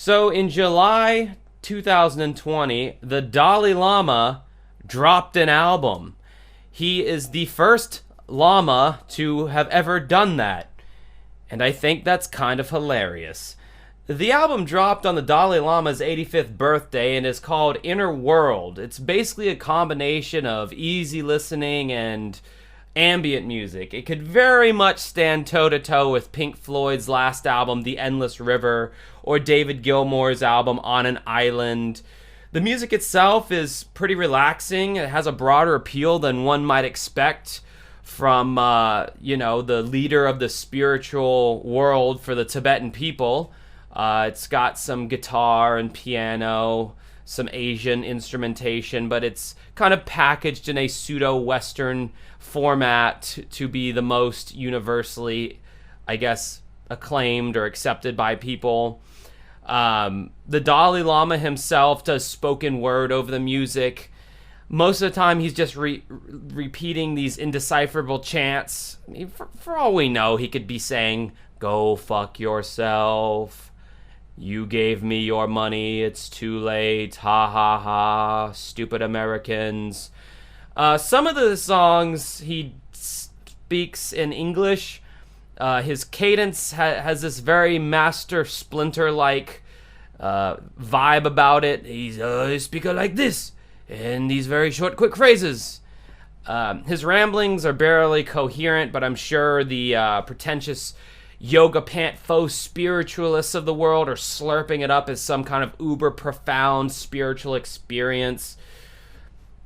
So in July 2020, the Dalai Lama dropped an album. He is the first Lama to have ever done that. And I think that's kind of hilarious. The album dropped on the Dalai Lama's 85th birthday and is called Inner World. It's basically a combination of easy listening and ambient music. It could very much stand toe to toe with Pink Floyd's last album, The Endless River, or David Gilmour's album, On an Island. The music itself is pretty relaxing. It has a broader appeal than one might expect from, the leader of the spiritual world for the Tibetan people. It's got some guitar and piano, some Asian instrumentation, but it's kind of packaged in a pseudo-Western format to be the most universally, I guess, acclaimed or accepted by people. The Dalai Lama himself does spoken word over the music. Most of the time, he's just repeating these indecipherable chants. I mean, for all we know, he could be saying, "Go fuck yourself. You gave me your money. It's too late. Ha ha ha. Stupid Americans." Some of the songs he speaks in English. His cadence has this very Master Splinter-like vibe about it. He's a speaker like this, and these very short, quick phrases. His ramblings are barely coherent, but I'm sure the pretentious yoga pant faux spiritualists of the world are slurping it up as some kind of uber profound spiritual experience.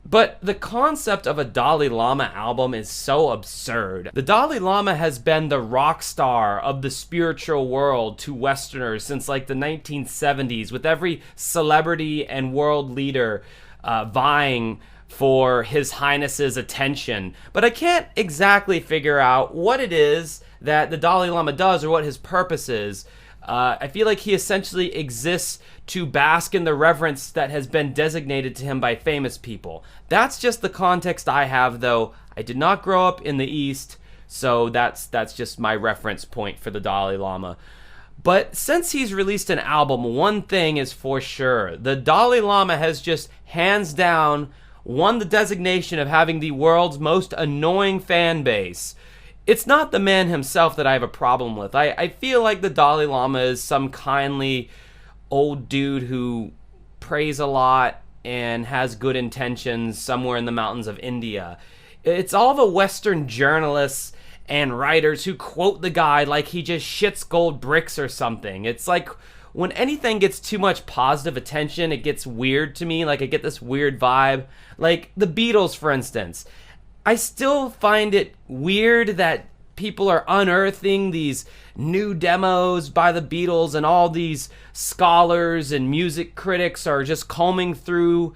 But the concept of a Dalai Lama album is so absurd. The Dalai Lama has been the rock star of the spiritual world to Westerners since like the 1970s, with every celebrity and world leader vying for His Highness's attention. But I can't exactly figure out what it is that the Dalai Lama does or what his purpose is. I feel like he essentially exists to bask in the reverence that has been designated to him by famous people. That's just the context I have, though. I did not grow up in the East, so that's just my reference point for the Dalai Lama. But since he's released an album, one thing is for sure. The Dalai Lama has just hands down won the designation of having the world's most annoying fan base. It's not the man himself that I have a problem with. I feel like the Dalai Lama is some kindly old dude who prays a lot and has good intentions somewhere in the mountains of India. It's all the Western journalists and writers who quote the guy like he just shits gold bricks or something. It's like when anything gets too much positive attention, it gets weird to me. Like I get this weird vibe. Like the Beatles, for instance. I still find it weird that people are unearthing these new demos by the Beatles, and all these scholars and music critics are just combing through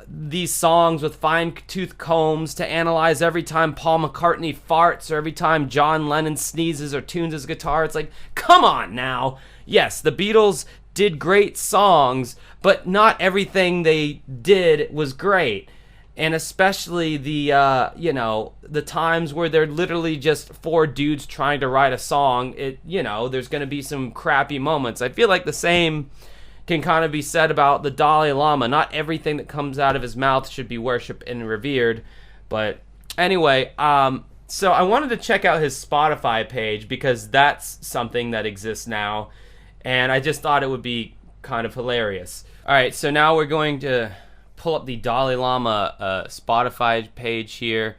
these songs with fine-tooth combs to analyze every time Paul McCartney farts or every time John Lennon sneezes or tunes his guitar. It's like, come on now. Yes, the Beatles did great songs, but not everything they did was great. And especially the times where they're literally just four dudes trying to write a song, there's going to be some crappy moments. I feel like the same can kind of be said about the Dalai Lama. Not everything that comes out of his mouth should be worshipped and revered. But anyway, so I wanted to check out his Spotify page because that's something that exists now. And I just thought it would be kind of hilarious. All right, so now we're going to pull up the Dalai Lama Spotify page here.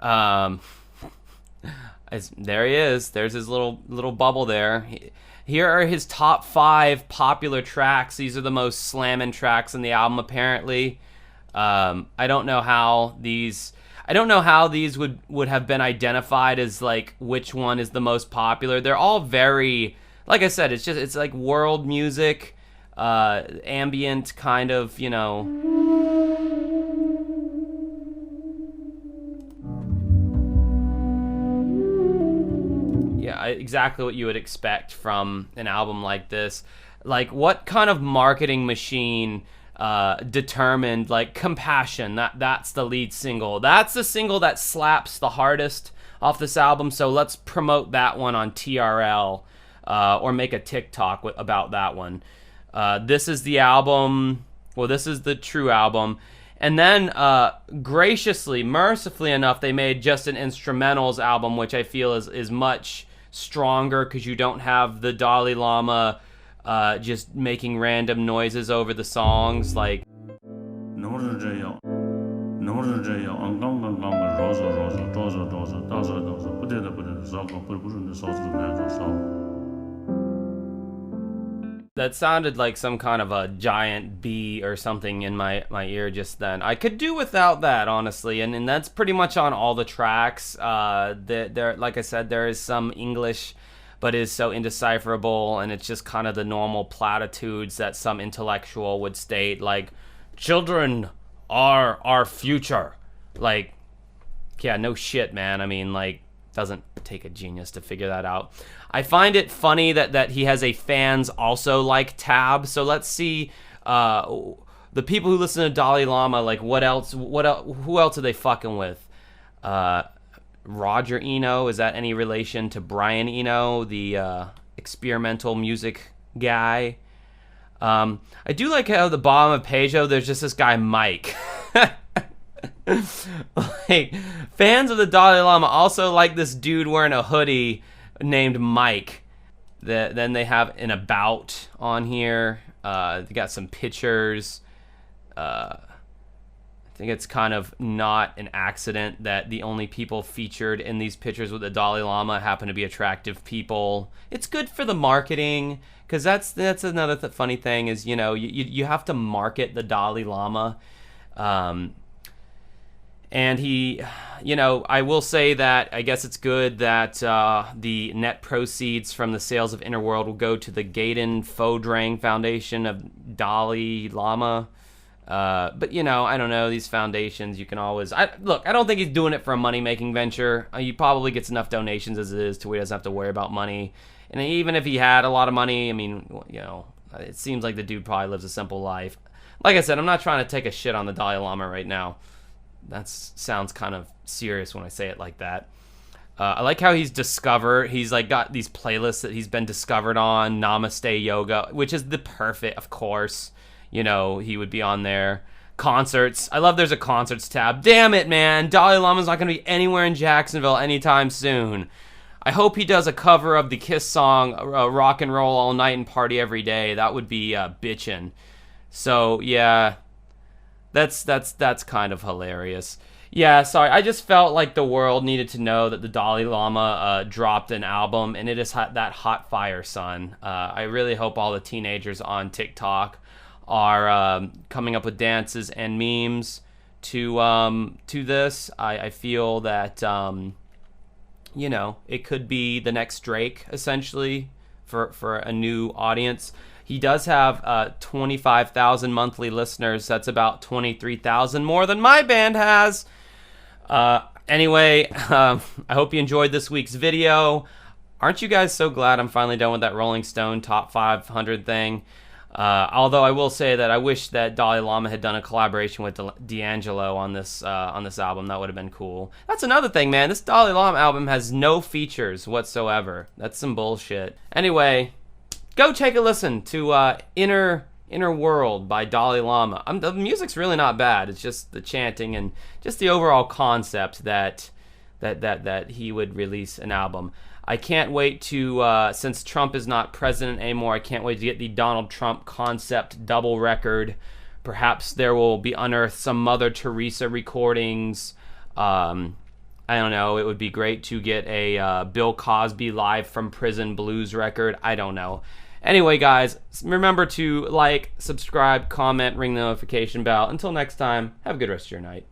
There he is. There's his little bubble there. Here are his top 5 popular tracks. These are the most slamming tracks in the album, apparently. I don't know how these would have been identified as like which one is the most popular. They're all very, like I said, it's like world music, ambient kind of, Yeah, exactly what you would expect from an album like this. Like, what kind of marketing machine determined, like, Compassion, that's the lead single. That's the single that slaps the hardest off this album, so let's promote that one on TRL, or make a TikTok about that one. This is the album. Well, this is the true album. And then, graciously, mercifully enough, they made just an instrumentals album, which I feel is much stronger because you don't have the Dalai Lama just making random noises over the songs. Like, that sounded like some kind of a giant bee or something in my ear just then. I could do without that, honestly, and that's pretty much on all the tracks. There, like I said, there is some English, but is so indecipherable, and it's just kind of the normal platitudes that some intellectual would state, like, children are our future. Like, yeah, no shit, man. I mean, like, doesn't take a genius to figure that out. I find it funny that he has a fans also like tab. So let's see the people who listen to Dalai Lama, like, who else are they fucking with? Roger Eno, is that any relation to Brian Eno, the experimental music guy? I do like how at the bottom of page, though, there's just this guy Mike. Like, fans of the Dalai Lama also like this dude wearing a hoodie named Mike. Then they have an about on here. They got some pictures. I think it's kind of not an accident that the only people featured in these pictures with the Dalai Lama happen to be attractive people. It's good for the marketing, because that's another funny thing is, you know, you have to market the Dalai Lama. And he, you know, I will say that I guess it's good that the net proceeds from the sales of Inner World will go to the Gaydon Phodrang Foundation of Dalai Lama. But, you know, I don't know, these foundations, you can always... Look, I don't think he's doing it for a money-making venture. He probably gets enough donations as it is to where he doesn't have to worry about money. And even if he had a lot of money, I mean, you know, it seems like the dude probably lives a simple life. Like I said, I'm not trying to take a shit on the Dalai Lama right now. That sounds kind of serious when I say it like that. I like how he's discovered. He's like got these playlists that he's been discovered on. Namaste Yoga, which is the perfect, of course. You know, he would be on there. Concerts. I love there's a concerts tab. Damn it, man. Dalai Lama's not going to be anywhere in Jacksonville anytime soon. I hope he does a cover of the Kiss song, Rock and Roll All Night and Party Every Day. That would be bitchin'. So, yeah. That's kind of hilarious. Yeah, sorry. I just felt like the world needed to know that the Dalai Lama dropped an album, and it is that hot fire, son. I really hope all the teenagers on TikTok are coming up with dances and memes to this. I feel that you know, it could be the next Drake, essentially, for a new audience. He does have 25,000 monthly listeners. That's about 23,000 more than my band has. Anyway, I hope you enjoyed this week's video. Aren't you guys so glad I'm finally done with that Rolling Stone Top 500 thing? Although I will say that I wish that Dalai Lama had done a collaboration with D'Angelo on this album. That would have been cool. That's another thing, man. This Dalai Lama album has no features whatsoever. That's some bullshit. Anyway, go take a listen to Inner World by Dalai Lama. The music's really not bad. It's just the chanting and just the overall concept that he would release an album. I can't wait to, since Trump is not president anymore, I can't wait to get the Donald Trump concept double record. Perhaps there will be unearthed some Mother Teresa recordings. I don't know. It would be great to get a Bill Cosby live from prison blues record. I don't know. Anyway, guys, remember to like, subscribe, comment, ring the notification bell. Until next time, have a good rest of your night.